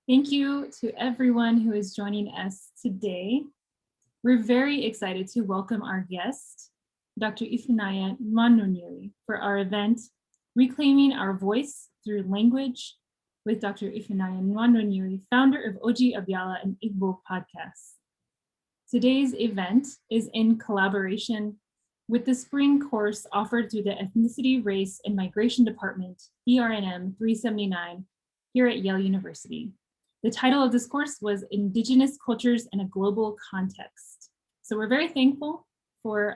Thank you to everyone who is joining us today. We're very excited to welcome our guest, Dr. Ịfụnanya Nwanonyiri, for our event, Reclaiming Our Voice Through Language with Dr. Ịfụnanya Nwanonyiri, founder of Ọjị Abịala, an Igbo podcast. Today's event is in collaboration with the spring course offered through the Ethnicity, Race, and Migration Department, ERNM 379, here at Yale University. The title of this course was Indigenous Cultures in a Global Context. So we're very thankful for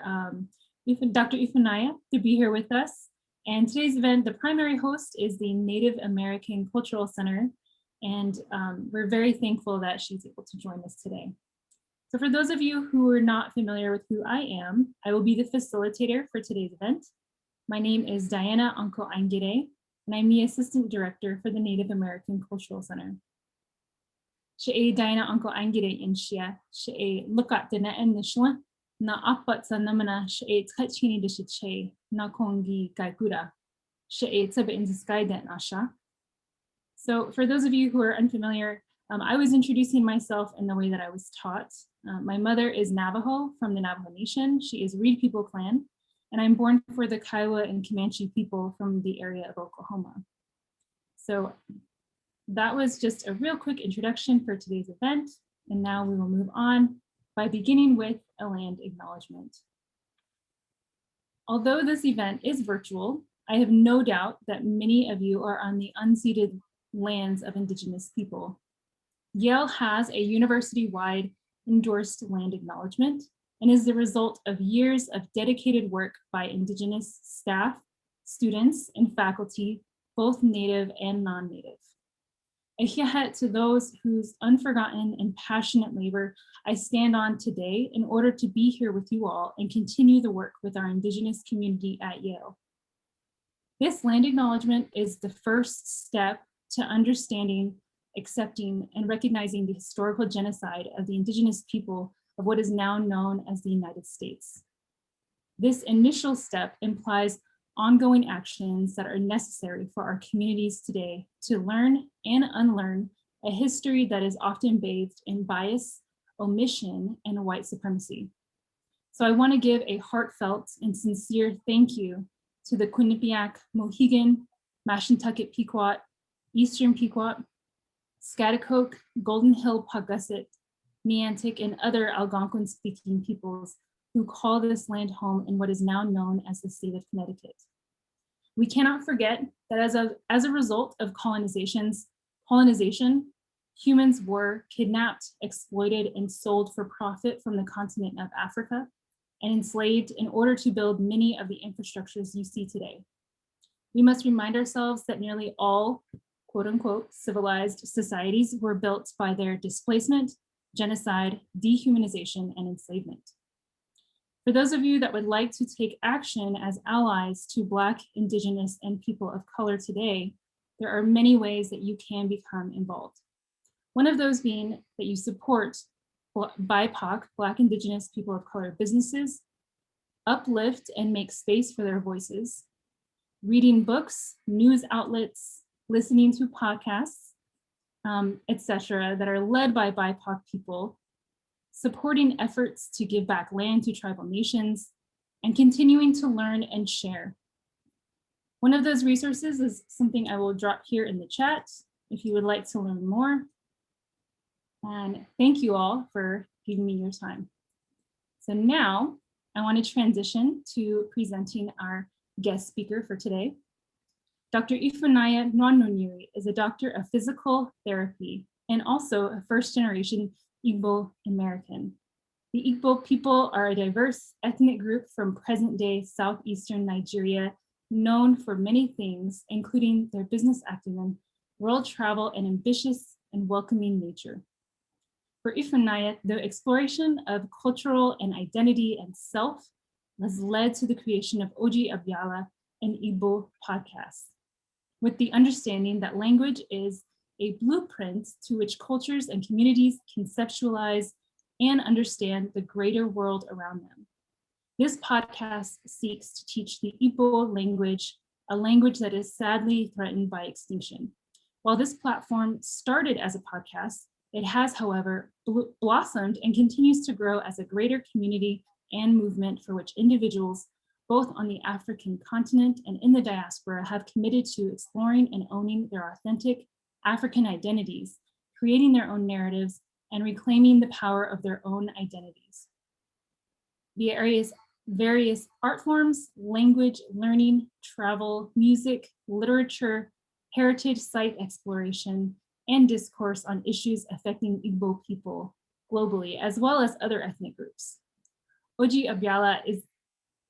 Dr. Ịfụnanya to be here with us. And today's event, the primary host is the Native American Cultural Center. And we're very thankful that she's able to join us today. So for those of you who are not familiar with who I am, I will be the facilitator for today's event. My name is Diana Anko Angire, and I'm the Assistant Director for the Native American Cultural Center. She'e Diana Anko Angire in Shia, she'e look at the and the shwa, na apat sa namana she'e tkachini de she'e, na kongi gaikura, she'e tebe in the sky den asha. So for those of you who are unfamiliar, I was introducing myself in the way that I was taught. My mother is Navajo from the Navajo Nation. She is Reed People Clan, and I'm born for the Kiowa and Comanche people from the area of Oklahoma. So that was just a real quick introduction for today's event. And now we will move on by beginning with a land acknowledgement. Although this event is virtual, I have no doubt that many of you are on the unceded lands of Indigenous people. Yale has a university-wide endorsed land acknowledgement and is the result of years of dedicated work by Indigenous staff, students, and faculty, both Native and non-Native. Ahiyahet to those whose unforgotten and passionate labor I stand on today in order to be here with you all and continue the work with our Indigenous community at Yale. This land acknowledgement is the first step to understanding, accepting, and recognizing the historical genocide of the Indigenous people of what is now known as the United States. This initial step implies ongoing actions that are necessary for our communities today to learn and unlearn a history that is often bathed in bias, omission, and white supremacy. So I want to give a heartfelt and sincere thank you to the Quinnipiac, Mohegan, Mashantucket Pequot, Eastern Pequot, Schaghticoke, Golden Hill Paugussett, Niantic, and other Algonquin-speaking peoples who call this land home in what is now known as the state of Connecticut. We cannot forget that as a result of colonization, humans were kidnapped, exploited, and sold for profit from the continent of Africa and enslaved in order to build many of the infrastructures you see today. We must remind ourselves that nearly all quote unquote civilized societies were built by their displacement, genocide, dehumanization, and enslavement. For those of you that would like to take action as allies to Black, Indigenous, and people of color today, there are many ways that you can become involved. One of those being that you support BIPOC, Black, Indigenous, people of color businesses, uplift and make space for their voices, reading books, news outlets, listening to podcasts, etc., that are led by BIPOC people, supporting efforts to give back land to tribal nations, and continuing to learn and share. One of those resources is something I will drop here in the chat if you would like to learn more. And thank you all for giving me your time. So now I want to transition to presenting our guest speaker for today. Dr. Ịfụnanya Nwanonyiri is a doctor of physical therapy and also a first-generation Igbo American. The Igbo people are a diverse ethnic group from present-day southeastern Nigeria, known for many things, including their business acumen, world travel, and ambitious and welcoming nature. For Ịfụnanya, the exploration of cultural and identity and self has led to the creation of Ọjị Abịala, an Igbo podcast, with the understanding that language is a blueprint to which cultures and communities conceptualize and understand the greater world around them. This podcast seeks to teach the Igbo language, a language that is sadly threatened by extinction. While this platform started as a podcast, it has, however, blossomed and continues to grow as a greater community and movement for which individuals, both on the African continent and in the diaspora, have committed to exploring and owning their authentic African identities, creating their own narratives, and reclaiming the power of their own identities. The area's various art forms, language, learning, travel, music, literature, heritage site exploration, and discourse on issues affecting Igbo people globally, as well as other ethnic groups. Ọjị Abịala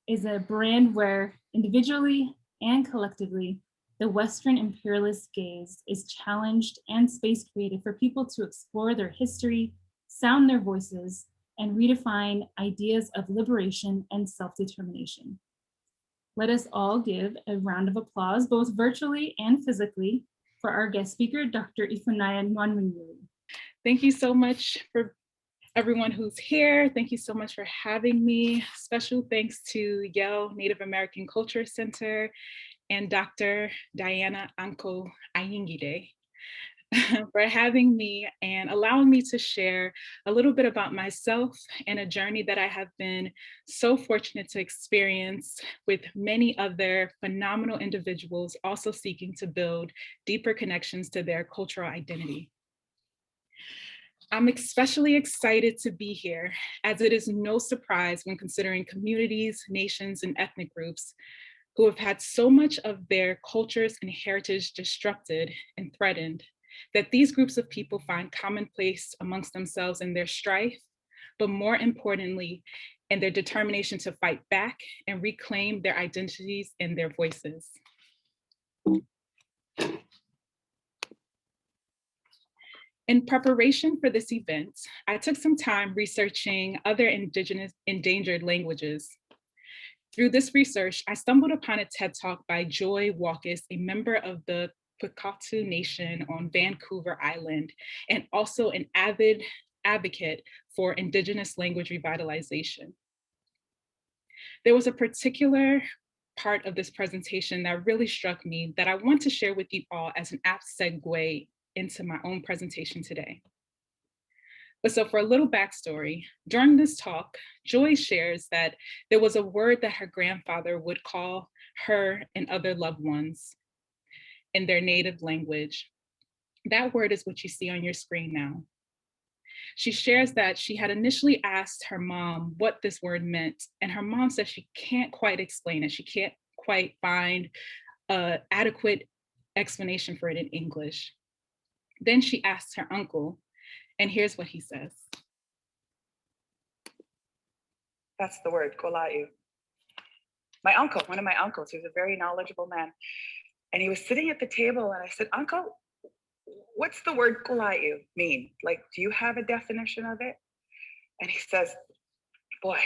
is a brand where individually and collectively, the Western imperialist gaze is challenged and space created for people to explore their history, sound their voices, and redefine ideas of liberation and self-determination. Let us all give a round of applause, both virtually and physically, for our guest speaker, Dr. Ịfụnanya Nwanonyiri. Thank you so much for everyone who's here. Thank you so much for having me. Special thanks to Yale Native American Culture Center and Dr. Diana Anko Ayingide for having me and allowing me to share a little bit about myself and a journey that I have been so fortunate to experience with many other phenomenal individuals also seeking to build deeper connections to their cultural identity. I'm especially excited to be here, as it is no surprise when considering communities, nations, and ethnic groups who have had so much of their cultures and heritage disrupted and threatened, that these groups of people find commonplace amongst themselves in their strife, but more importantly, in their determination to fight back and reclaim their identities and their voices. In preparation for this event, I took some time researching other Indigenous endangered languages. Through this research, I stumbled upon a TED Talk by Joy Walkus, a member of the Kwikatu Nation on Vancouver Island, and also an avid advocate for Indigenous language revitalization. There was a particular part of this presentation that really struck me that I want to share with you all as an apt segue into my own presentation today. But so for a little backstory, during this talk, Joy shares that there was a word that her grandfather would call her and other loved ones in their native language. That word is what you see on your screen now. She shares that she had initially asked her mom what this word meant, and her mom said she can't quite explain it. She can't quite find an adequate explanation for it in English. Then she asked her uncle, and here's what he says. That's the word, kola'u. My uncle, one of my uncles, he was a very knowledgeable man, and he was sitting at the table, and I said, Uncle, what's the word kola'u mean? Like, do you have a definition of it? And he says, boy,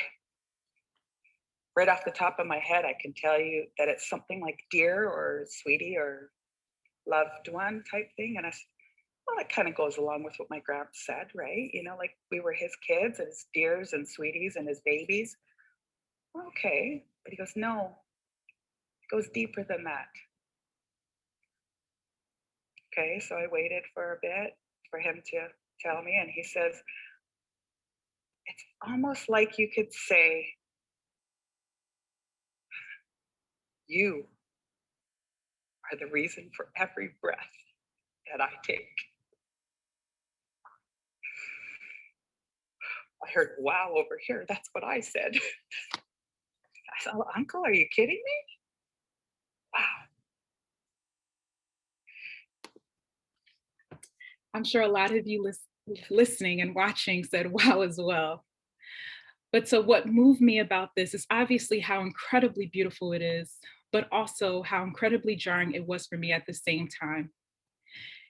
right off the top of my head, I can tell you that it's something like dear or sweetie or loved one type thing. And I said, well, it kind of goes along with what my gramps said, right? You know, like we were his kids and his dears and sweeties and his babies. Okay, but he goes, no, it goes deeper than that. Okay, so I waited for a bit for him to tell me, and he says, it's almost like you could say, you are the reason for every breath that I take. I heard, wow, over here. That's what I said. I said, oh, Uncle, are you kidding me? Wow. I'm sure a lot of you listening and watching said wow as well. But so what moved me about this is obviously how incredibly beautiful it is, but also how incredibly jarring it was for me at the same time.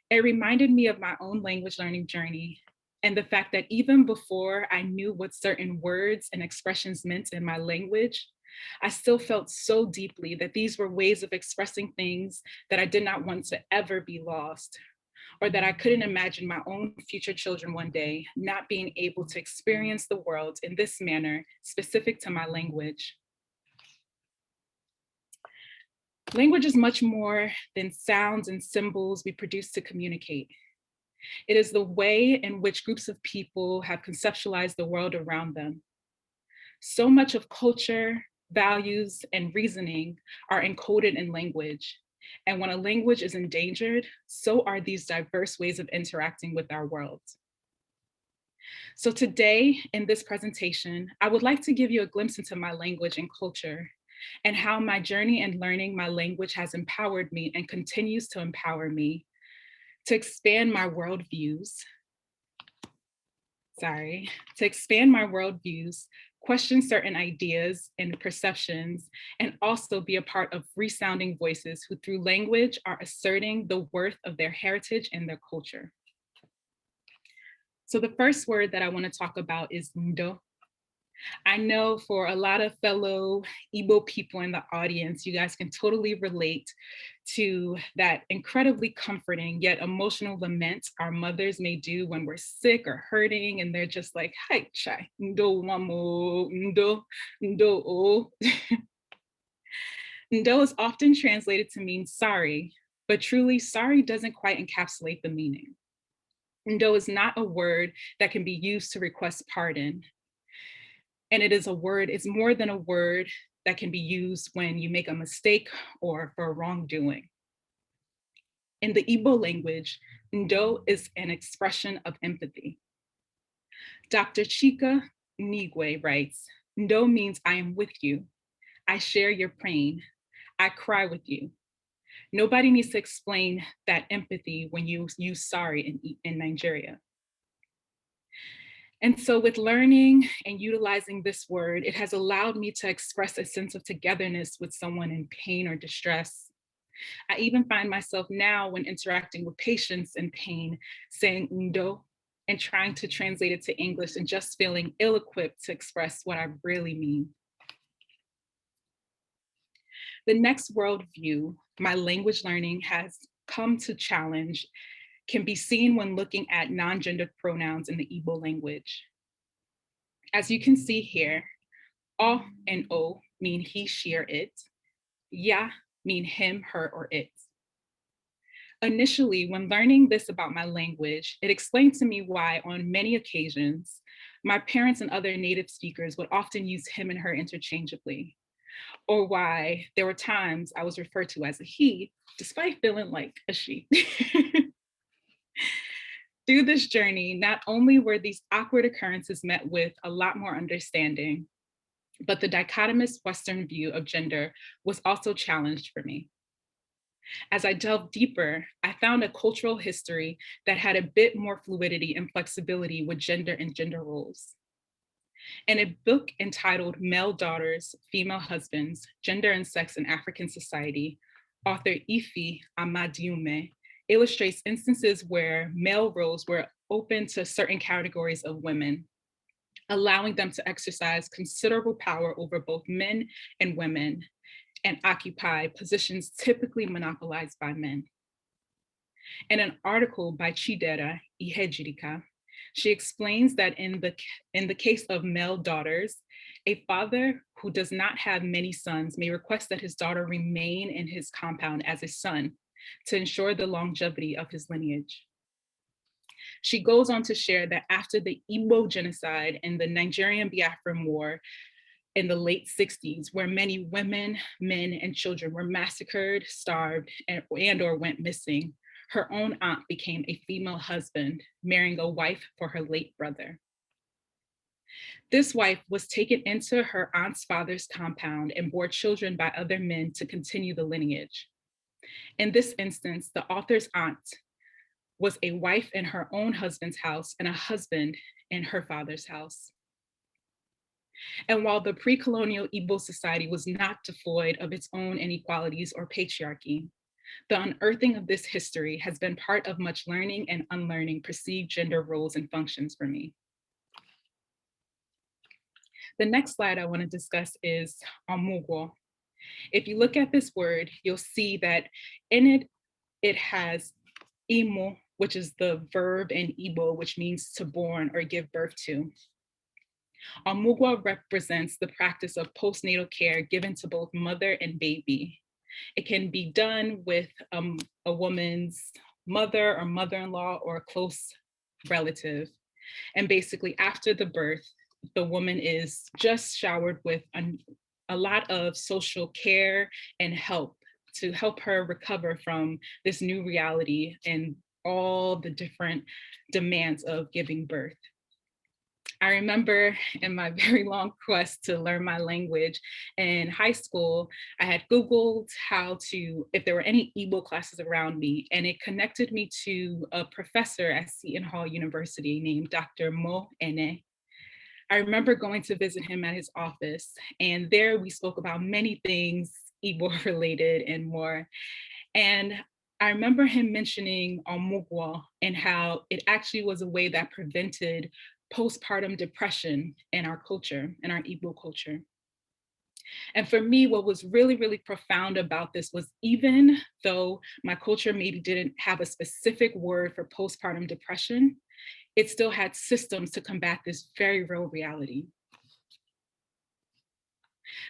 It reminded me of my own language learning journey and the fact that even before I knew what certain words and expressions meant in my language, I still felt so deeply that these were ways of expressing things that I did not want to ever be lost, or that I couldn't imagine my own future children one day not being able to experience the world in this manner specific to my language. Language is much more than sounds and symbols we produce to communicate. It is the way in which groups of people have conceptualized the world around them. So much of culture, values, and reasoning are encoded in language. And when a language is endangered, so are these diverse ways of interacting with our world. So today, in this presentation, I would like to give you a glimpse into my language and culture, and how my journey in learning my language has empowered me and continues to empower me to expand my worldviews, question certain ideas and perceptions, and also be a part of resounding voices who through language are asserting the worth of their heritage and their culture. So the first word that I want to talk about is ndo. I know for a lot of fellow Igbo people in the audience, you guys can totally relate to that incredibly comforting yet emotional lament our mothers may do when we're sick or hurting, and they're just like, "Hi, chai, ndo wamo, ndo, ndo o." Ndo is often translated to mean sorry, but truly sorry doesn't quite encapsulate the meaning. Ndo is not a word that can be used to request pardon. And it is a word, it's more than a word that can be used when you make a mistake or for wrongdoing. In the Igbo language, ndo is an expression of empathy. Dr. Chika Nigwe writes, ndo means I am with you. I share your pain. I cry with you. Nobody needs to explain that empathy when you use sorry in Nigeria. And so with learning and utilizing this word, it has allowed me to express a sense of togetherness with someone in pain or distress. I even find myself now when interacting with patients in pain, saying ndo and trying to translate it to English and just feeling ill-equipped to express what I really mean. The next worldview my language learning has come to challenge can be seen when looking at non-gendered pronouns in the Igbo language. As you can see here, o and o mean he, she, or it. Ya mean him, her, or it. Initially, when learning this about my language, it explained to me why on many occasions, my parents and other native speakers would often use him and her interchangeably, or why there were times I was referred to as a he, despite feeling like a she. Through this journey, not only were these awkward occurrences met with a lot more understanding, but the dichotomous Western view of gender was also challenged for me. As I delved deeper, I found a cultural history that had a bit more fluidity and flexibility with gender and gender roles. In a book entitled Male Daughters, Female Husbands, Gender and Sex in African Society, author Ifi Amadiume illustrates instances where male roles were open to certain categories of women, allowing them to exercise considerable power over both men and women and occupy positions typically monopolized by men. In an article by Chidera Ihejirika, she explains that in the case of male daughters, a father who does not have many sons may request that his daughter remain in his compound as a son to ensure the longevity of his lineage. She goes on to share that after the Igbo genocide and the Nigerian Biafran War in the late 60s, where many women, men, and children were massacred, starved, and or went missing, her own aunt became a female husband, marrying a wife for her late brother. This wife was taken into her aunt's father's compound and bore children by other men to continue the lineage. In this instance, the author's aunt was a wife in her own husband's house and a husband in her father's house. And while the pre-colonial Igbo society was not devoid of its own inequalities or patriarchy, the unearthing of this history has been part of much learning and unlearning perceived gender roles and functions for me. The next slide I want to discuss is omugwo. If you look at this word, you'll see that in it, it has imo, which is the verb in Igbo, which means to born or give birth to. Omugwo represents the practice of postnatal care given to both mother and baby. It can be done with a woman's mother or mother-in-law or a close relative. And basically after the birth, the woman is just showered with a lot of social care and help to help her recover from this new reality and all the different demands of giving birth. I remember in my very long quest to learn my language in high school, I had Googled if there were any Igbo classes around me, and it connected me to a professor at Seton Hall University named Dr. Mo Ene. I remember going to visit him at his office, and there we spoke about many things Igbo related and more. And I remember him mentioning omugwo and how it actually was a way that prevented postpartum depression in our culture, in our Igbo culture. And for me, what was really, really profound about this was, even though my culture maybe didn't have a specific word for postpartum depression, it still had systems to combat this very real reality.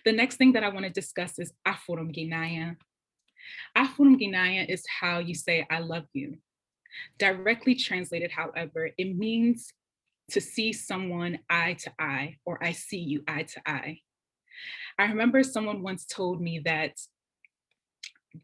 The next thing that I want to discuss is Afurumginaya. Afurumginaya is how you say, I love you. Directly translated, however, it means to see someone eye to eye, or I see you eye to eye. I remember someone once told me that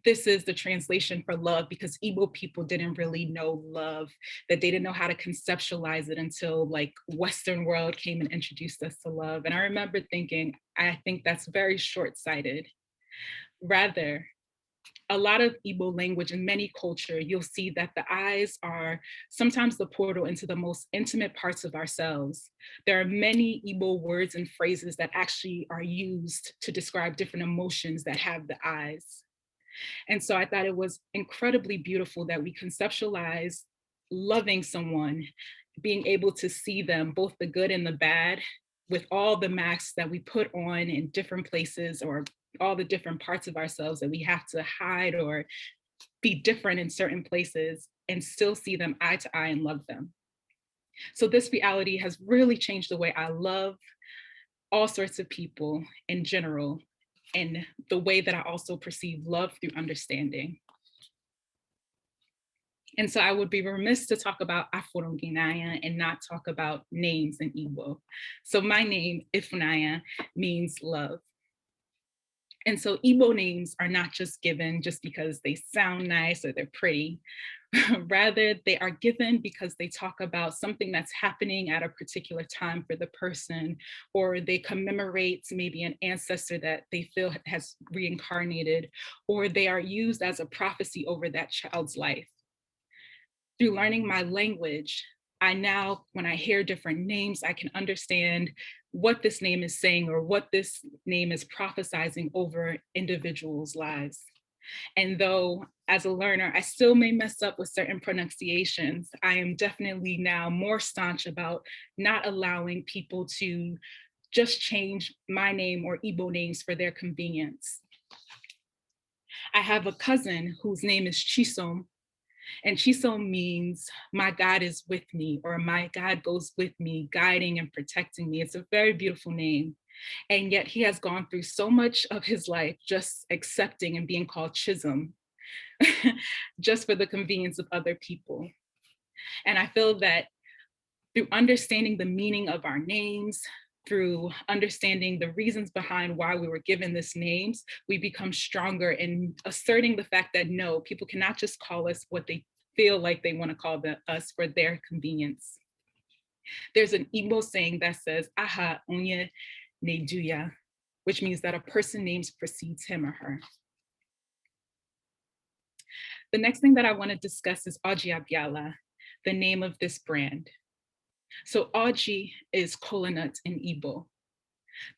this is the translation for love because Igbo people didn't really know love, that they didn't know how to conceptualize it until like Western world came and introduced us to love. And I remember thinking, I think that's very short-sighted. Rather, a lot of Igbo language in many culture, you'll see that the eyes are sometimes the portal into the most intimate parts of ourselves. There are many Igbo words and phrases that actually are used to describe different emotions that have the eyes. And so I thought it was incredibly beautiful that we conceptualize loving someone, being able to see them, both the good and the bad, with all the masks that we put on in different places, or all the different parts of ourselves that we have to hide or be different in certain places, and still see them eye to eye and love them. So this reality has really changed the way I love all sorts of people in general, and the way that I also perceive love through understanding. And so I would be remiss to talk about Afurumginaya and not talk about names in Igbo. So my name, Ifunanya, means love. And so Igbo names are not just given just because they sound nice or they're pretty. Rather, they are given because they talk about something that's happening at a particular time for the person, or they commemorate maybe an ancestor that they feel has reincarnated, or they are used as a prophecy over that child's life. Through learning my language, I now, when I hear different names, I can understand what this name is saying or what this name is prophesizing over individuals' lives. And though as a learner, I still may mess up with certain pronunciations, I am definitely now more staunch about not allowing people to just change my name or Igbo names for their convenience. I have a cousin whose name is Chisom, and Chisom means my God is with me, or my God goes with me, guiding and protecting me. It's a very beautiful name. And yet he has gone through so much of his life just accepting and being called Chisholm, just for the convenience of other people. And I feel that through understanding the meaning of our names, through understanding the reasons behind why we were given these names, we become stronger in asserting the fact that no, people cannot just call us what they feel like they want to call us for their convenience. There's an Igbo saying that says, aha onye neduya, which means that a person names precedes him or her. The next thing that I want to discuss is Ọjị Abịala, the name of this brand. So Ọjị is kola nut in Igbo.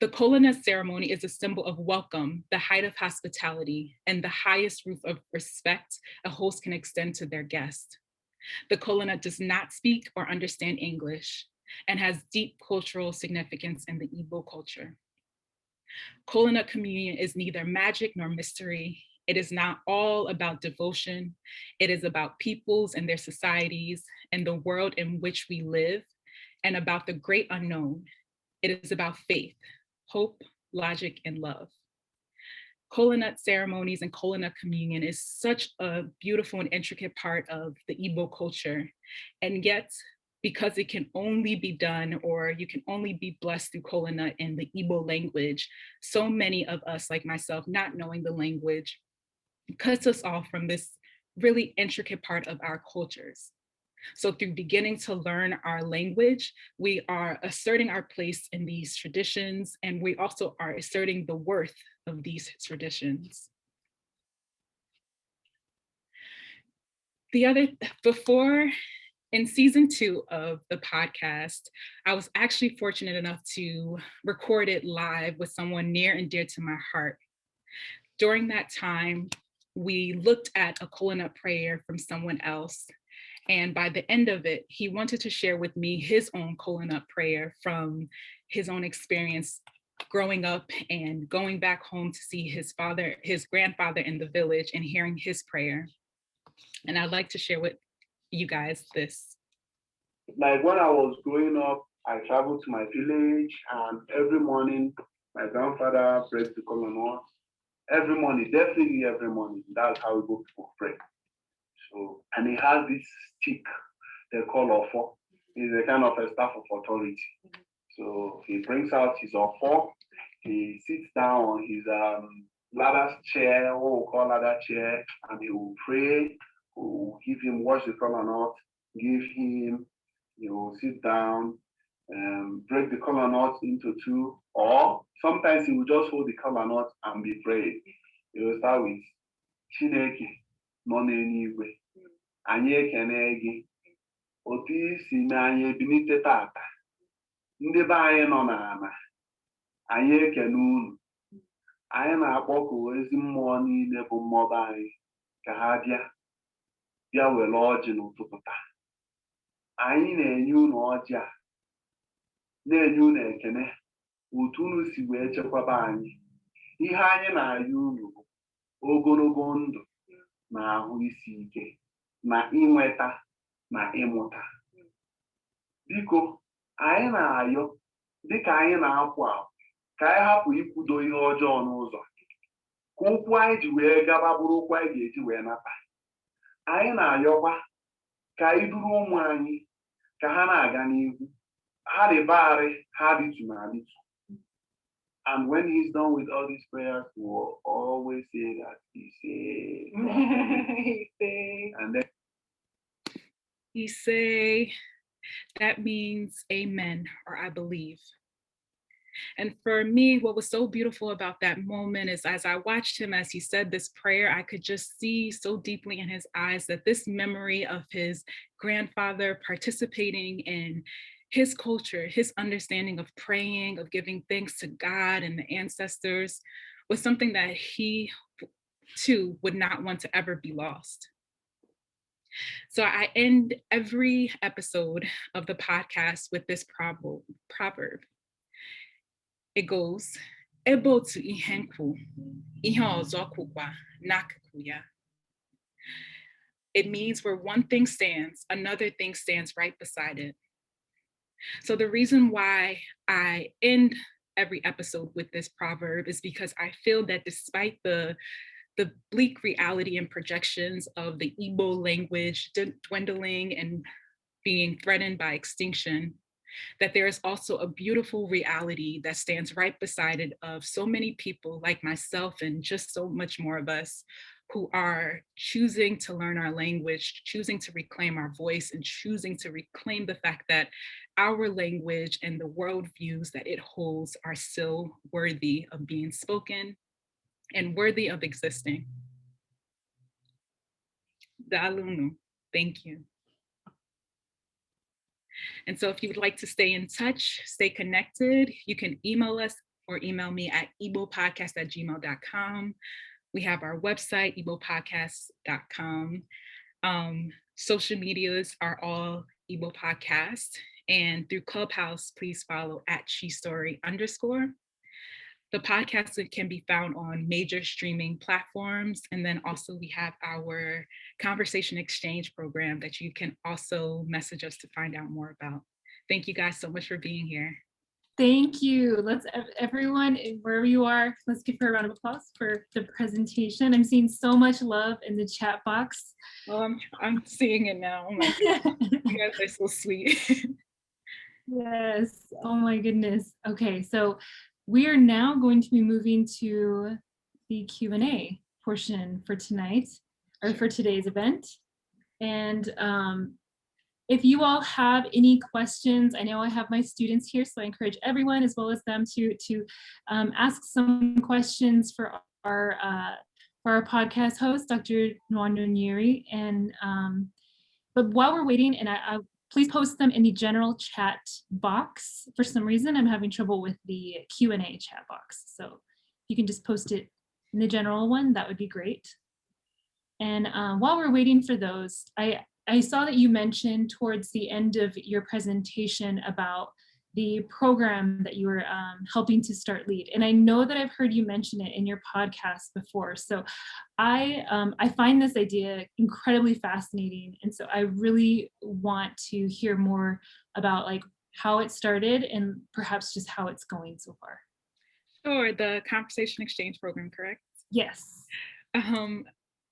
The kola nut ceremony is a symbol of welcome, the height of hospitality, and the highest roof of respect a host can extend to their guest. The kola nut does not speak or understand English and has deep cultural significance in the Igbo culture. Kola nut communion is neither magic nor mystery. It is not all about devotion. It is about peoples and their societies and the world in which we live, and about the great unknown. It is about faith, hope, logic, and love. Kola nut ceremonies and kola nut communion is such a beautiful and intricate part of the Igbo culture. And yet, because it can only be done, or you can only be blessed through kola nut in the Igbo language, so many of us, like myself, not knowing the language, cuts us off from this really intricate part of our cultures. So through beginning to learn our language, we are asserting our place in these traditions, and we also are asserting the worth of these traditions. In season 2 of the podcast, I was actually fortunate enough to record it live with someone near and dear to my heart. During that time, we looked at a kola nut prayer from someone else. And by the end of it, he wanted to share with me his own kola nut prayer from his own experience growing up and going back home to see his grandfather in the village and hearing his prayer. And I'd like to share with you guys this. Like when I was growing up, I traveled to my village, and every morning my grandfather prayed the kola nut. Every morning, definitely every morning. That's how we go to pray. So, and he has this stick they call ofo. It's a kind of a staff of authority. So he brings out his ofo. He sits down on his ladder chair, what we call ladder chair, and he will pray. We'll give him, wash the kola nut, give him, he will sit down, break the kola nut into 2, or sometimes he will just hold the kola nut and be praying. He will start with Chineke nọ n'eluigwe, anyị ekene gị, otu isi mee anyị ebilite tata, ndị be anyị nọ n'ala, anyị ekene unu, anyị na-akpọku ezi mmụọ niile bụ mmụọ anyị ka ha bịa were ọjị n'ụtụtụ taa. Anyị na-enye unu ọjị a, na-enye unu ekene otu unu si wee chekwaba anyị. Ihe anyị na-arịọ unu bụ ogologo ndụ na ahụ isi ike, na inweta na ịmụta. Biko, anyị na-arịọ dịka anyị na-apụ ka anyị hapụ ikwudo ihe ọjọọ n'ụzọ, ka ụkwụ anyị ji wee gaba bụrụ ụkwụ anyị ga-eji wee nata. Anyị na-arịọkwa ka anyị duru ụmụ anyị ka ha na-aga n'ihu, ha rịbarị ha dịtụ na adịtụ. And when he's done with all these prayers, we will always say that he say, and then he say, that means amen, or I believe. And for me, what was so beautiful about that moment is as I watched him, as he said this prayer, I could just see so deeply in his eyes that this memory of his grandfather participating in his culture, his understanding of praying, of giving thanks to God and the ancestors, was something that he too would not want to ever be lost. So I end every episode of the podcast with this proverb. It goes, Ebo tu ihenku, ihe ọzọ kwukwa n'akụkụ ya. It means where one thing stands, another thing stands right beside it. So the reason why I end every episode with this proverb is because I feel that despite the bleak reality and projections of the Igbo language dwindling and being threatened by extinction, that there is also a beautiful reality that stands right beside it of so many people like myself and just so much more of us who are choosing to learn our language, choosing to reclaim our voice, and choosing to reclaim the fact that our language and the worldviews that it holds are still worthy of being spoken and worthy of existing. Daalunu, thank you. And so if you would like to stay in touch, stay connected, you can email us or email me at ibopodcast@gmail.com. We have our website, ibopodcast.com. Social medias are all Igbo Podcast. And through Clubhouse, please follow @SheStory_. The podcast can be found on major streaming platforms. And then also we have our conversation exchange program that you can also message us to find out more about. Thank you guys so much for being here. Thank you. Let's everyone, wherever you are, let's give her a round of applause for the presentation. I'm seeing so much love in the chat box. Well, I'm seeing it now. Oh my God. You guys are so sweet. Yes. Oh my goodness. Okay, so we are now going to be moving to the Q&A portion for tonight, or for today's event. And if you all have any questions, I know I have my students here, so I encourage everyone as well as them to ask some questions for our podcast host, Dr. Nwanonyiri. And but while we're waiting, and I please post them in the general chat box. For some reason, I'm having trouble with the Q&A chat box. So if you can just post it in the general one, that would be great. And while we're waiting for those, I saw that you mentioned towards the end of your presentation about the program that you were helping to start lead. And I know that I've heard you mention it in your podcast before. So I find this idea incredibly fascinating. And so I really want to hear more about like how it started and perhaps just how it's going so far. Sure, the conversation exchange program, correct? Yes.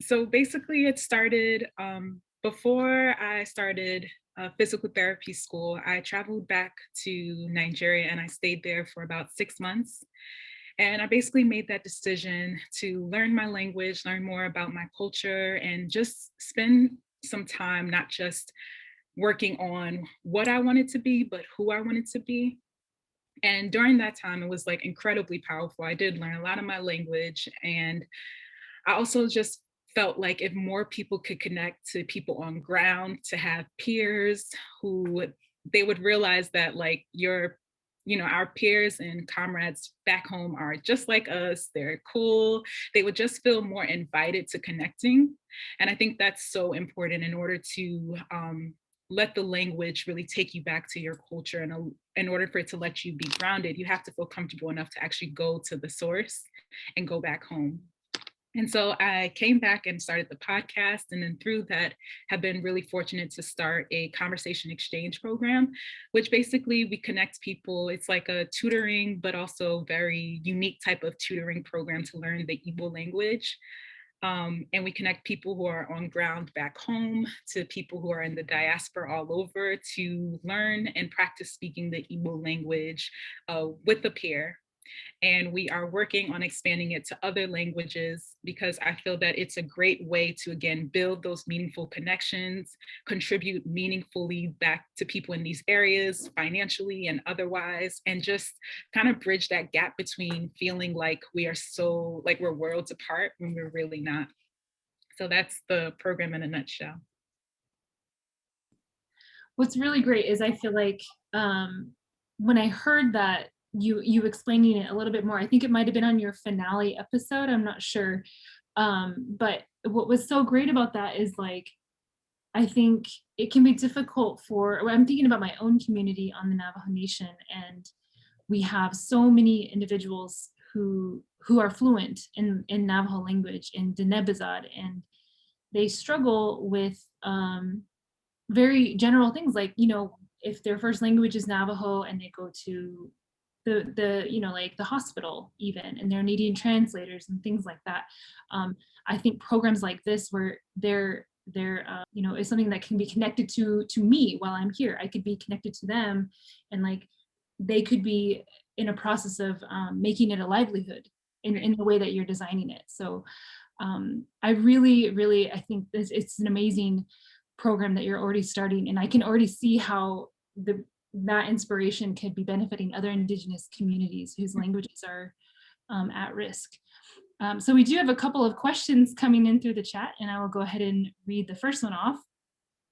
So basically it started before I started physical therapy school. I traveled back to Nigeria and I stayed there for about 6 months. And I basically made that decision to learn my language, learn more about my culture, and just spend some time not just working on what I wanted to be, but who I wanted to be. And during that time, it was like incredibly powerful. I did learn a lot of my language, and I also just felt like if more people could connect to people on ground, to have peers who they would realize that like our peers and comrades back home are just like us, they're cool, they would just feel more invited to connecting. And I think that's so important in order to let the language really take you back to your culture. And in order for it to let you be grounded, you have to feel comfortable enough to actually go to the source and go back home. And so I came back and started the podcast, and then through that have been really fortunate to start a conversation exchange program, which basically we connect people. It's like a tutoring, but also very unique type of tutoring program to learn the Igbo language. And we connect people who are on ground back home to people who are in the diaspora all over to learn and practice speaking the Igbo language with a peer. And we are working on expanding it to other languages because I feel that it's a great way to, again, build those meaningful connections, contribute meaningfully back to people in these areas, financially and otherwise, and just kind of bridge that gap between feeling like we are so, like we're worlds apart when we're really not. So that's the program in a nutshell. What's really great is I feel like when I heard that, you explaining it a little bit more, I think it might have been on your finale episode, I'm not sure, but what was so great about that is like I think it can be difficult I'm thinking about my own community on the Navajo Nation, and we have so many individuals who are fluent in Navajo language in Denebizad, and they struggle with very general things like, if their first language is Navajo and they go to like the hospital even, and they're needing translators and things like that. I think programs like this where they're is something that can be connected to me while I'm here. I could be connected to them, and like they could be in a process of making it a livelihood in the way that you're designing it. So I really I think it's an amazing program that you're already starting, and I can already see how that inspiration could be benefiting other Indigenous communities whose languages are at risk. So we do have a couple of questions coming in through the chat, and I will go ahead and read the first one off.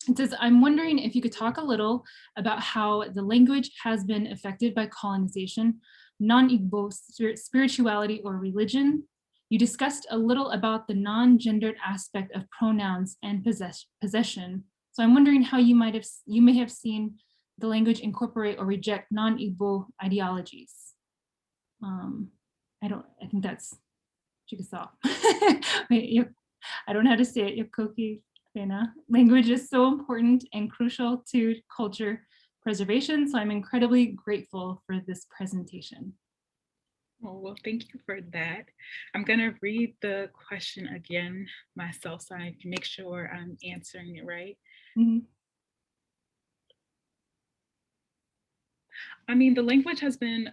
It says, I'm wondering if you could talk a little about how the language has been affected by colonization, non-Igbo spirituality or religion. You discussed a little about the non-gendered aspect of pronouns and possession. So I'm wondering how you may have seen the language incorporate or reject non-Igbo ideologies. I think that's Chickasaw. I don't know how to say it. Yokoki Fena. Language is so important and crucial to culture preservation. So I'm incredibly grateful for this presentation. Oh, well, thank you for that. I'm going to read the question again myself so I can make sure I'm answering it right. Mhm. I mean, the language has been,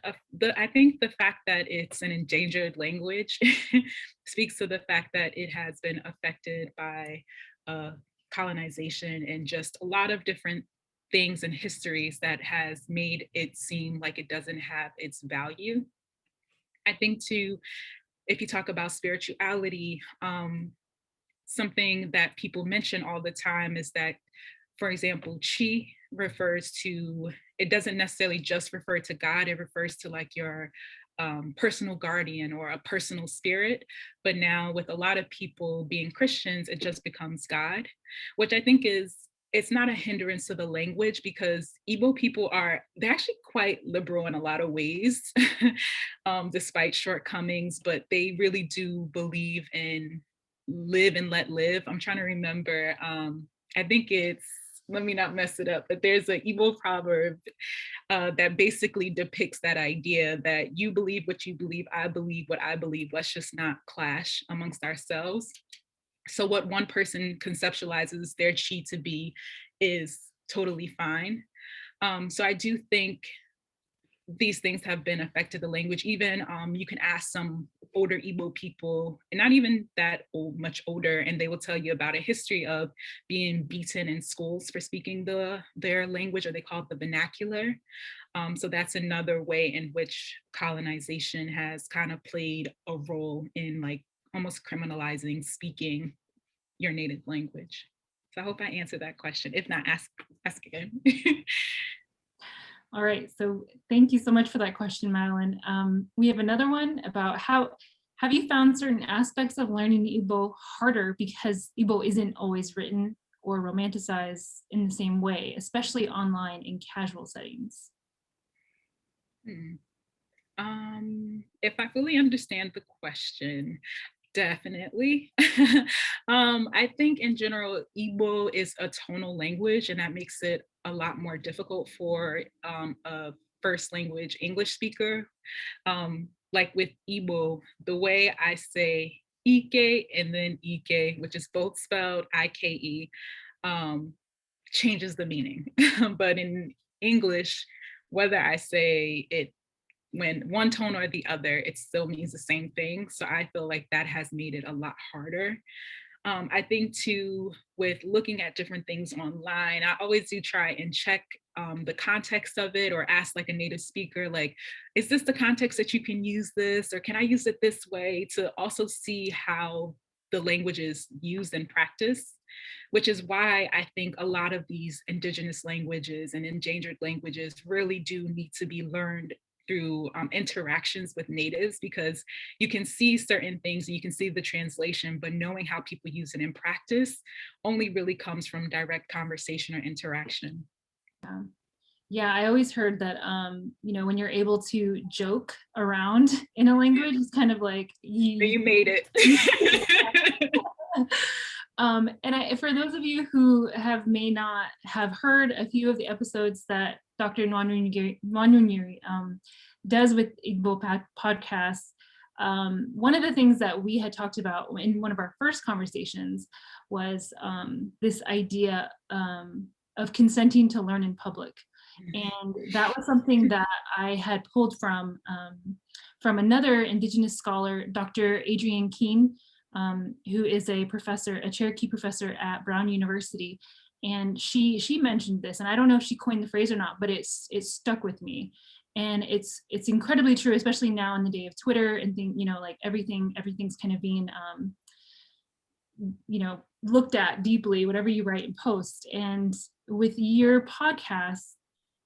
I think the fact that it's an endangered language speaks to the fact that it has been affected by colonization and just a lot of different things and histories that has made it seem like it doesn't have its value. I think too, if you talk about spirituality, something that people mention all the time is that, for example, chi refers to, it doesn't necessarily just refer to God, it refers to like your personal guardian or a personal spirit. But now with a lot of people being Christians, it just becomes God, which I think is, it's not a hindrance to the language because Igbo people they're actually quite liberal in a lot of ways, despite shortcomings, but they really do believe in live and let live. I'm trying to remember, I think it's, let me not mess it up, but there's an Igbo proverb that basically depicts that idea that you believe what you believe, I believe what I believe, let's just not clash amongst ourselves. So what one person conceptualizes their chi to be is totally fine. So I do think these things have been affected the language. Even you can ask some older Igbo people, and not even that old, much older, and they will tell you about a history of being beaten in schools for speaking their language, or they call it the vernacular. So that's another way in which colonization has kind of played a role in like almost criminalizing speaking your native language. So I hope I answered that question. If not, ask again. All right, so thank you so much for that question, Madeline. We have another one about how have you found certain aspects of learning Igbo harder because Igbo isn't always written or romanticized in the same way, especially online in casual settings? If I fully understand the question, definitely. I think in general, Igbo is a tonal language, and that makes it a lot more difficult for a first language English speaker. Like with Igbo, the way I say Ike and then Ike, which is both spelled I-K-E, changes the meaning. But in English, whether I say it when one tone or the other, it still means the same thing. So I feel like that has made it a lot harder. I think too, with looking at different things online, I always do try and check the context of it, or ask like a native speaker, like, is this the context that you can use this, or can I use it this way, to also see how the language is used in practice, which is why I think a lot of these indigenous languages and endangered languages really do need to be learned through interactions with natives, because you can see certain things and you can see the translation, but knowing how people use it in practice only really comes from direct conversation or interaction. Yeah, I always heard that, you know, when you're able to joke around in a language, it's kind of like you made it. And for those of you who may not have heard a few of the episodes that Dr. Nwanonyiri does with Igbo podcasts, one of the things that we had talked about in one of our first conversations was this idea of consenting to learn in public. And that was something that I had pulled from another Indigenous scholar, Dr. Adrienne Keene, who is a professor, a Cherokee professor at Brown University. And she mentioned this, and I don't know if she coined the phrase or not, but it stuck with me. And it's incredibly true, especially now in the day of Twitter and things, you know, like everything's kind of being, you know, looked at deeply, whatever you write and post. And with your podcast,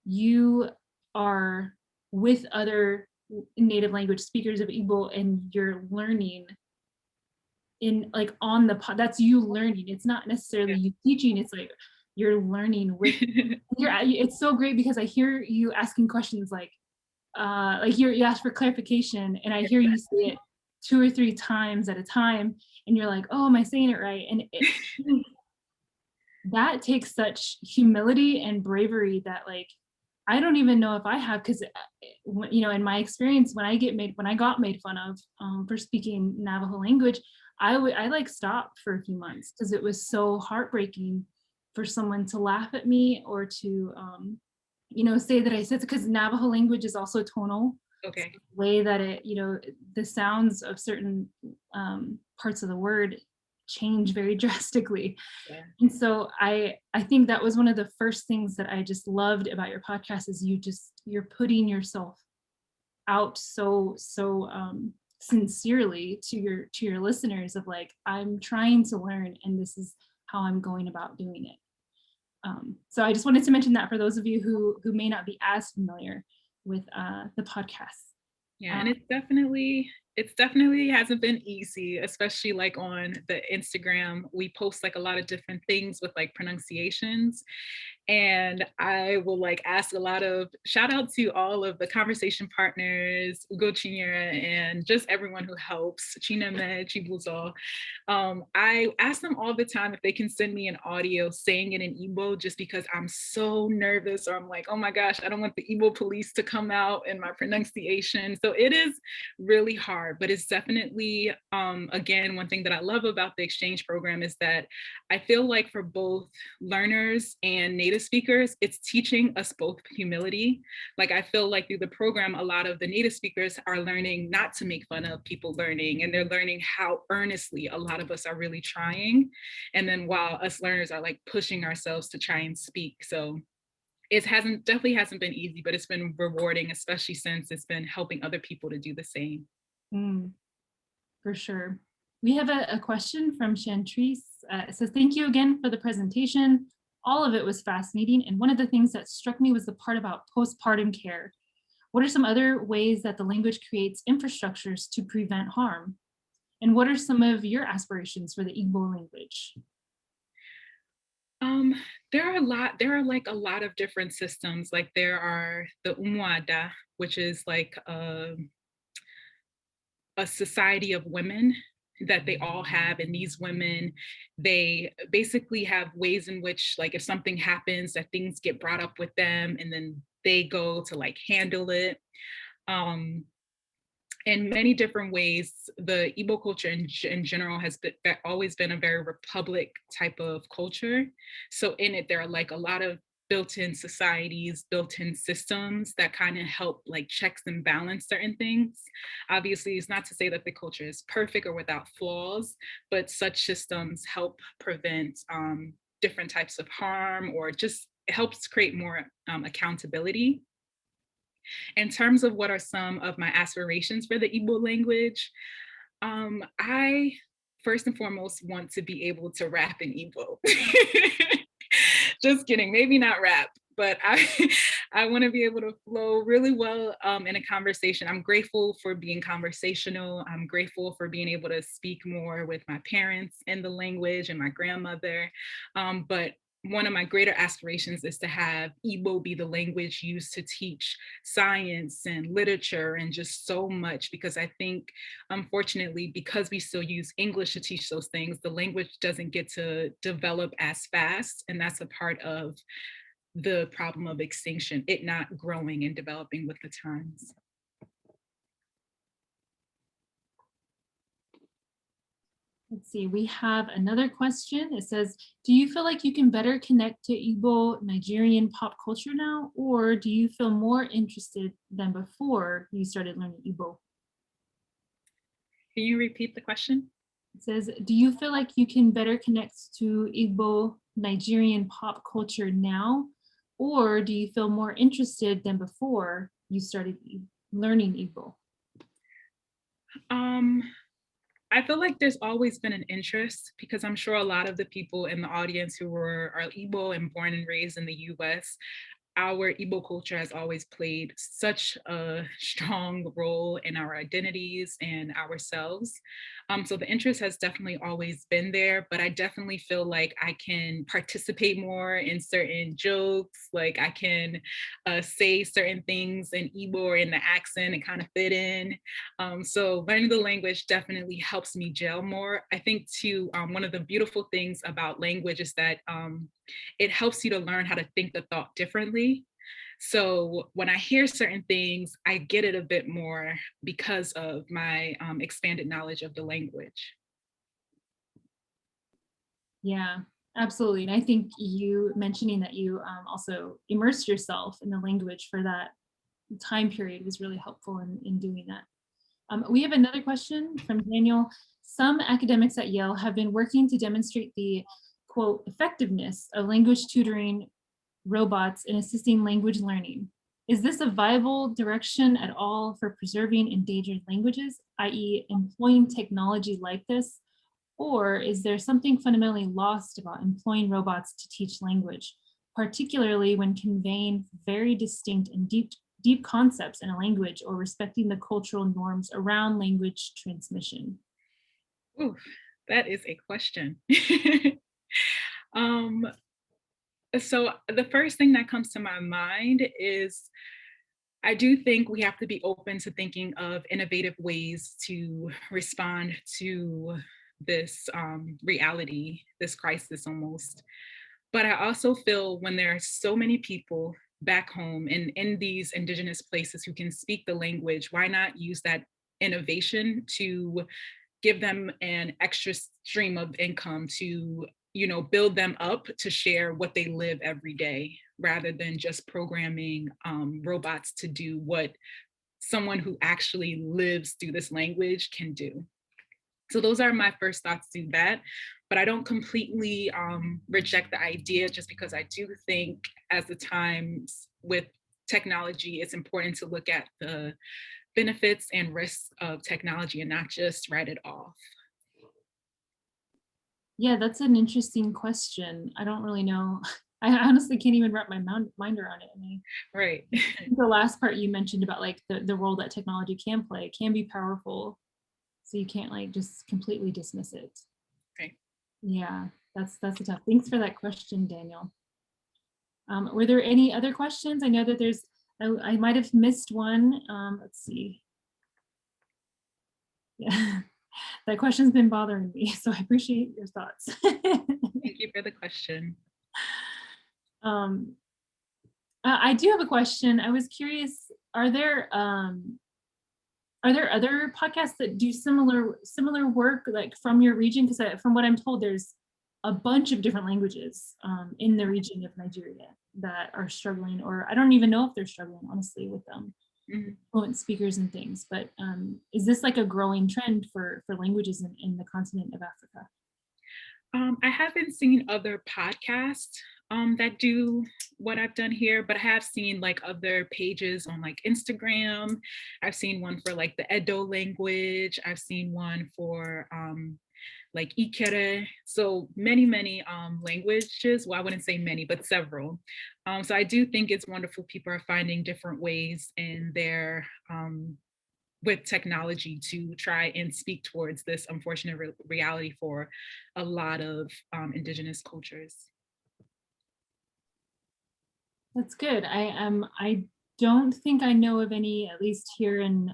you are with other native language speakers of Igbo, and you're learning in like on the that's you learning. It's not necessarily you teaching, it's like you're learning with it's so great because I hear you asking questions like you ask for clarification, and I hear you say it 2 or 3 times at a time, and you're like, oh, am I saying it right? And that takes such humility and bravery that, like, I don't even know if I have, because you know, in my experience, when I got made fun of for speaking Navajo language, I like stopped for a few months because it was so heartbreaking for someone to laugh at me or to you know, say that I said, because Navajo language is also tonal. Okay. So the way that it, you know, the sounds of certain parts of the word change very drastically. Yeah. And so I think that was one of the first things that I just loved about your podcast is you're putting yourself out so sincerely to your listeners of like, I'm trying to learn and this is how I'm going about doing it. So I just wanted to mention that for those of you who may not be as familiar with the podcast. Yeah, and it's definitely hasn't been easy, especially like on the Instagram. We post like a lot of different things with like pronunciations. And I will like ask a lot of shout out to all of the conversation partners, Ugo Chinyere, and just everyone who helps, Chineme, Chibuzo. I ask them all the time if they can send me an audio saying it in Igbo, just because I'm so nervous, or I'm like, oh my gosh, I don't want the Igbo police to come out in my pronunciation. So it is really hard, but it's definitely, again, one thing that I love about the exchange program is that I feel like for both learners and native speakers, it's teaching us both humility. Like I feel like through the program, a lot of the native speakers are learning not to make fun of people learning, and they're learning how earnestly a lot of us are really trying. And then while us learners are like pushing ourselves to try and speak. So it definitely hasn't been easy, but it's been rewarding, especially since it's been helping other people to do the same. For sure. We have a question from Chantrice. It says, thank you again for the presentation. All of it was fascinating. And one of the things that struck me was the part about postpartum care. What are some other ways that the language creates infrastructures to prevent harm? And what are some of your aspirations for the Igbo language? There are like a lot of different systems. Like there are the Umuada, which is like a society of women that they all have, and these women, they basically have ways in which, like, if something happens, that things get brought up with them and then they go to like handle it. In many different ways, the Igbo culture in general has always been a very republic type of culture. So in it, there are like a lot of built-in societies, built-in systems that kind of help like checks and balance certain things. Obviously, it's not to say that the culture is perfect or without flaws, but such systems help prevent different types of harm, or just helps create more accountability. In terms of what are some of my aspirations for the Igbo language, I first and foremost want to be able to rap in Igbo. Just kidding, maybe not rap, but I want to be able to flow really well in a conversation. I'm grateful for being conversational. I'm grateful for being able to speak more with my parents in the language and my grandmother. But one of my greater aspirations is to have Igbo be the language used to teach science and literature and just so much, because I think, unfortunately, because we still use English to teach those things, the language doesn't get to develop as fast. And that's a part of the problem of extinction, it not growing and developing with the times. Let's see, we have another question. It says, do you feel like you can better connect to Igbo Nigerian pop culture now, or do you feel more interested than before you started learning Igbo? Can you repeat the question? It says, do you feel like you can better connect to Igbo Nigerian pop culture now, or do you feel more interested than before you started learning Igbo? I feel like there's always been an interest, because I'm sure a lot of the people in the audience who are Igbo and born and raised in the US, our Igbo culture has always played such a strong role in our identities and ourselves. So the interest has definitely always been there, but I definitely feel like I can participate more in certain jokes. Like I can say certain things in Igbo or in the accent and kind of fit in. So learning the language definitely helps me gel more. I think too, one of the beautiful things about language is that it helps you to learn how to think the thought differently. So when I hear certain things, I get it a bit more because of my expanded knowledge of the language. Yeah, absolutely. And I think you mentioning that you also immersed yourself in the language for that time period was really helpful in doing that. We have another question from Daniel. Some academics at Yale have been working to demonstrate the, quote, effectiveness of language tutoring robots in assisting language learning. Is this a viable direction at all for preserving endangered languages, i.e. employing technology like this? Or is there something fundamentally lost about employing robots to teach language, particularly when conveying very distinct and deep concepts in a language or respecting the cultural norms around language transmission? Ooh, that is a question. So the first thing that comes to my mind is I do think we have to be open to thinking of innovative ways to respond to this reality, this crisis almost. But I also feel when there are so many people back home and in these indigenous places who can speak the language, why not use that innovation to give them an extra stream of income to, you know, build them up to share what they live every day, rather than just programming robots to do what someone who actually lives through this language can do. So those are my first thoughts to that. But I don't completely reject the idea, just because I do think as the times with technology, it's important to look at the benefits and risks of technology and not just write it off. Yeah, that's an interesting question. I don't really know. I honestly can't even wrap my mind around it. Right. The last part you mentioned about like the role that technology can play can be powerful. So you can't like just completely dismiss it. Okay. Yeah, that's a tough. Thanks for that question, Daniel. Were there any other questions? I know that there's, I might have missed one. Let's see. Yeah, that question's been bothering me, so I appreciate your thoughts. Thank you for the question. I do have a question. I was curious, are there other podcasts that do similar work like from your region? Because from what I'm told, there's a bunch of different languages in the region of Nigeria that are struggling, or I don't even know if they're struggling, honestly, with fluent speakers and things. But is this like a growing trend for languages in the continent of Africa? I haven't seen other podcasts that do what I've done here, but I have seen like other pages on like Instagram. I've seen one for like the Edo language. I've seen one for like Ikere. So many languages. Well, I wouldn't say many, but several. So I do think it's wonderful people are finding different ways in their with technology to try and speak towards this unfortunate reality for a lot of indigenous cultures. That's good. I don't think I know of any, at least here in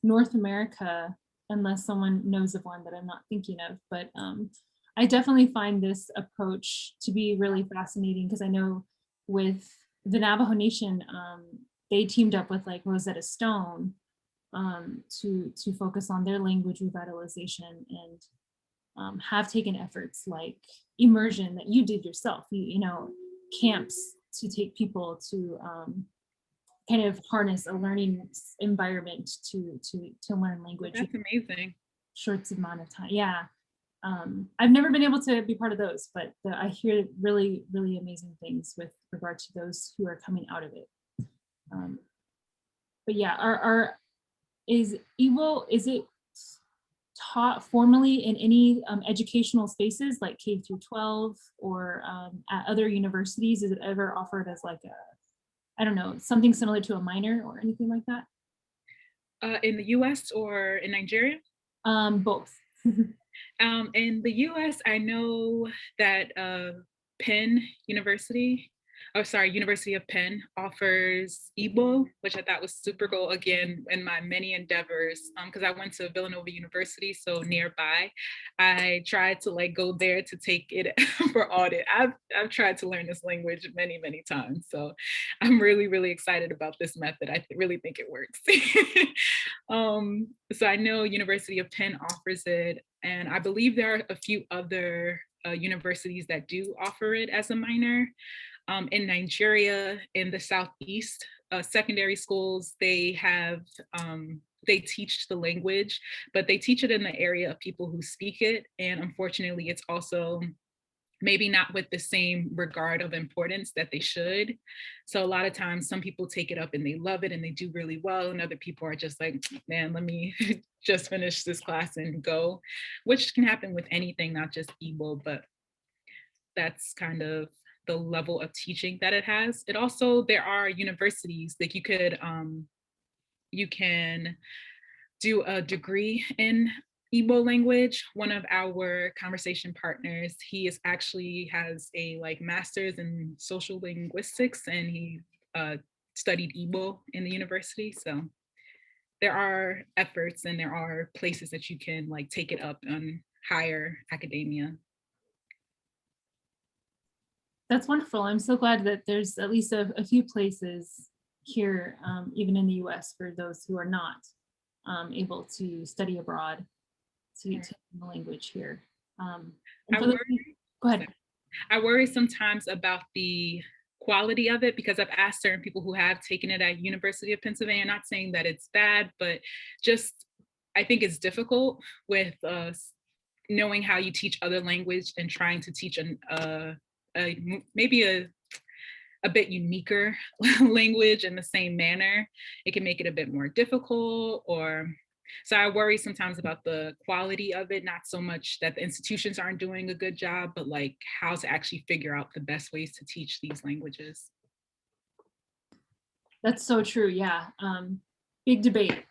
North America, unless someone knows of one that I'm not thinking of. But I definitely find this approach to be really fascinating, because I know with the Navajo Nation, they teamed up with like Rosetta Stone to focus on their language revitalization, and have taken efforts like immersion that you did yourself, you know, camps to take people to kind of harness a learning environment to learn language. That's amazing. Short amount of time. Yeah. I've never been able to be part of those, but I hear really, really amazing things with regard to those who are coming out of it. But yeah, is Igbo, is it taught formally in any educational spaces like K through 12 or at other universities? Is it ever offered as like a, I don't know, something similar to a minor or anything like that? In the US or in Nigeria? Both. In the US, I know that Penn University University of Penn offers Igbo, which I thought was super cool. Again, in my many endeavors, because I went to Villanova University, so nearby, I tried to like go there to take it for audit. I've tried to learn this language many, many times. So I'm really, really excited about this method. I really think it works. So I know University of Penn offers it, and I believe there are a few other universities that do offer it as a minor. In Nigeria, in the Southeast, secondary schools, they teach the language, but they teach it in the area of people who speak it. And unfortunately, it's also maybe not with the same regard of importance that they should. So a lot of times some people take it up and they love it and they do really well. And other people are just like, man, let me just finish this class and go, which can happen with anything, not just Igbo, but that's kind of the level of teaching that it has. It also, there are universities that you can do a degree in Igbo language. One of our conversation partners, he actually has a like master's in social linguistics, and he studied Igbo in the university. So there are efforts and there are places that you can like take it up on higher academia. That's wonderful. I'm so glad that there's at least a few places here, even in the US, for those who are not able to study abroad to learn the language here. Go ahead. I worry sometimes about the quality of it, because I've asked certain people who have taken it at University of Pennsylvania, not saying that it's bad, but just I think it's difficult with knowing how you teach other language and trying to teach maybe a bit uniquer language in the same manner. It can make it a bit more difficult, so I worry sometimes about the quality of it, not so much that the institutions aren't doing a good job, but like how to actually figure out the best ways to teach these languages. That's so true, yeah. Big debate,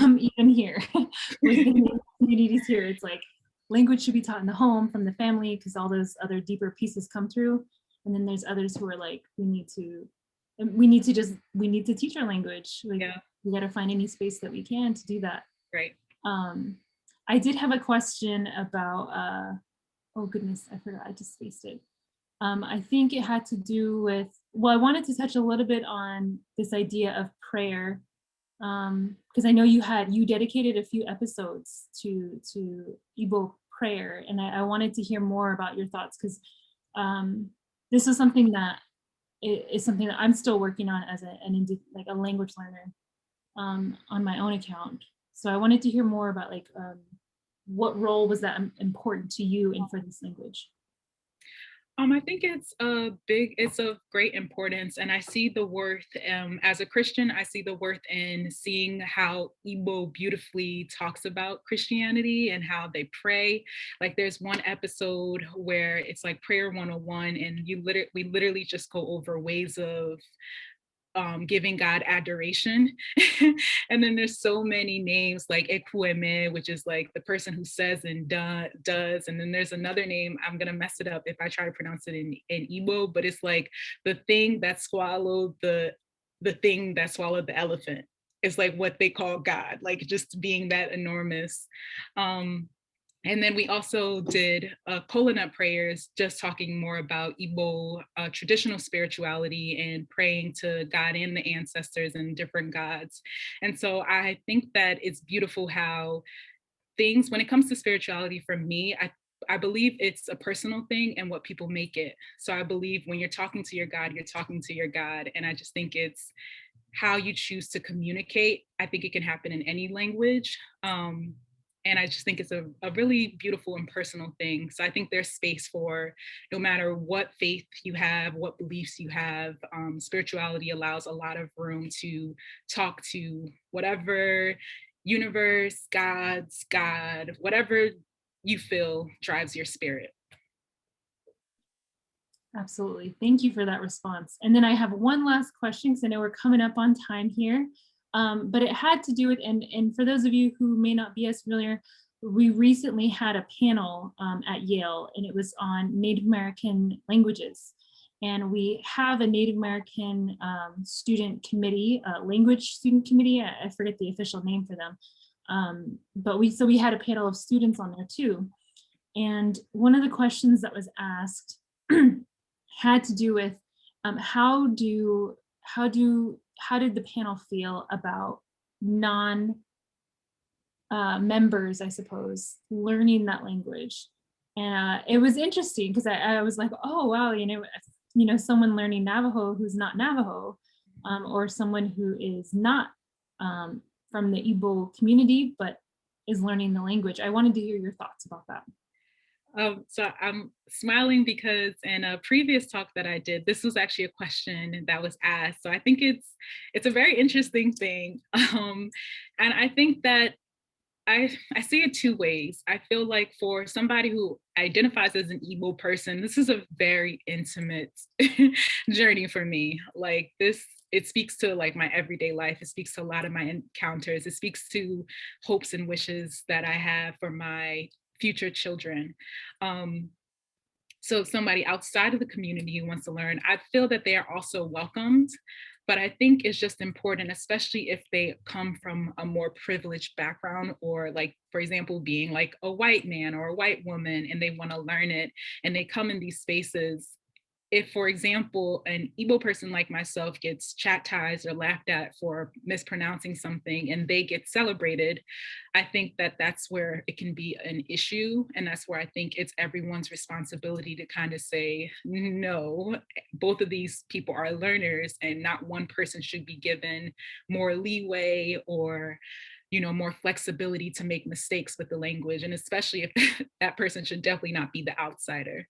even here within the communities here. It's like language should be taught in the home from the family because all those other deeper pieces come through. And then there's others who are like, we need to teach our language. Like, yeah. We got to find any space that we can to do that. Right. I did have a question about, oh goodness, I forgot, I just spaced it. I think it had to do with, well, I wanted to touch a little bit on this idea of prayer, because I know you dedicated a few episodes to Igbo prayer, and I wanted to hear more about your thoughts, because this is something that is something that I'm still working on as a language learner on my own account. So I wanted to hear more about like what role was that important to you and for this language? I think it's of great importance, and I see the worth, as a Christian, I see the worth in seeing how Igbo beautifully talks about Christianity and how they pray. Like there's one episode where it's like prayer 101, and we literally just go over ways of giving God adoration. And then there's so many names like acumen, which is like the person who says and does. And then there's another name, I'm gonna mess it up if I try to pronounce it in Igbo, but it's like the thing that swallowed the thing that swallowed the elephant. It's like what they call God, like just being that enormous. And then we also did Kolanut prayers, just talking more about Igbo traditional spirituality and praying to God and the ancestors and different gods. And so I think that it's beautiful how things, when it comes to spirituality, for me, I believe it's a personal thing and what people make it. So I believe when you're talking to your God, you're talking to your God. And I just think it's how you choose to communicate. I think it can happen in any language. And I just think it's a really beautiful and personal thing. So I think there's space for, no matter what faith you have, what beliefs you have, spirituality allows a lot of room to talk to whatever universe, God, whatever you feel drives your spirit. Absolutely. Thank you for that response. And then I have one last question, because I know we're coming up on time here. But it had to do with, and for those of you who may not be as familiar, we recently had a panel at Yale, and it was on Native American languages. And we have a Native American student committee, language student committee. I forget the official name for them. But we had a panel of students on there too. And one of the questions that was asked had to do with how did the panel feel about members, I suppose, learning that language. And it was interesting because I was like, oh, wow, someone learning Navajo who's not Navajo, or someone who is not from the Igbo community, but is learning the language. I wanted to hear your thoughts about that. So I'm smiling because in a previous talk that I did, this was actually a question that was asked. So I think it's a very interesting thing. And I think that I see it two ways. I feel like for somebody who identifies as an Igbo person, this is a very intimate journey for me. Like this, it speaks to like my everyday life. It speaks to a lot of my encounters. It speaks to hopes and wishes that I have for my future children. So if somebody outside of the community who wants to learn, I feel that they are also welcomed. But I think it's just important, especially if they come from a more privileged background, or like, for example, being like a white man or a white woman, and they want to learn it and they come in these spaces. If, for example, an Igbo person like myself gets chastised or laughed at for mispronouncing something and they get celebrated, I think that that's where it can be an issue. And that's where I think it's everyone's responsibility to kind of say, no, both of these people are learners and not one person should be given more leeway or more flexibility to make mistakes with the language. And especially if that person should definitely not be the outsider.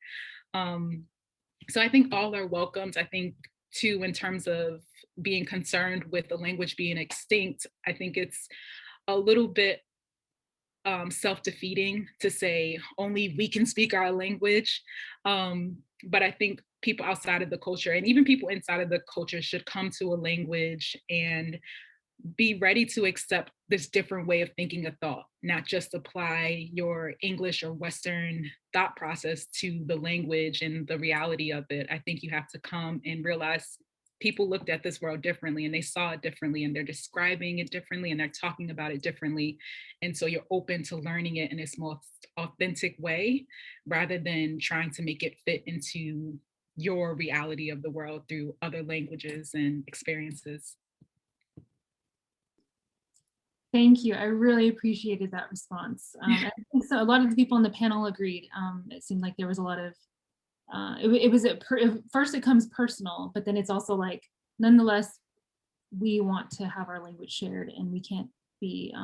So I think all are welcomed. I think too, in terms of being concerned with the language being extinct, I think it's a little bit self-defeating to say only we can speak our language. But I think people outside of the culture and even people inside of the culture should come to a language and be ready to accept this different way of thinking a thought, not just apply your English or Western thought process to the language and the reality of it. I think you have to come and realize people looked at this world differently and they saw it differently and they're describing it differently and they're talking about it differently. And so you're open to learning it in its most authentic way, rather than trying to make it fit into your reality of the world through other languages and experiences. Thank you. I really appreciated that response. I think so. A lot of the people on the panel agreed. It seemed like there was a lot of, first it comes personal, but then it's also like, nonetheless, we want to have our language shared and we can't be,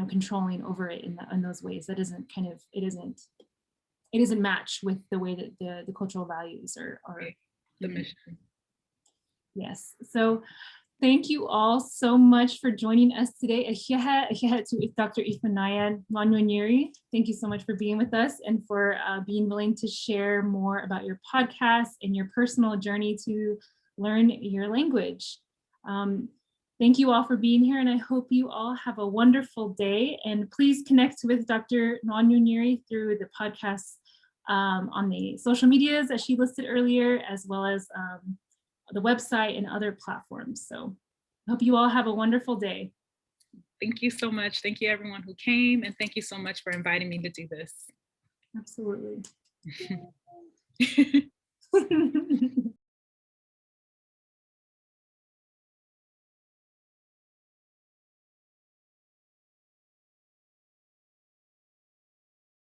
controlling over it in those ways. That isn't it isn't matched with the way that the cultural values are the mission. Yes. So thank you all so much for joining us today. To Dr. Ịfụnanya Nwanonyiri. Thank you so much for being with us and for being willing to share more about your podcast and your personal journey to learn your language. Thank you all for being here, and I hope you all have a wonderful day. And please connect with Dr. Nwanonyiri through the podcast on the social medias as she listed earlier, as well as the website and other platforms. So I hope you all have a wonderful day. Thank you so much. Thank you everyone who came, and thank you so much for inviting me to do this. Absolutely.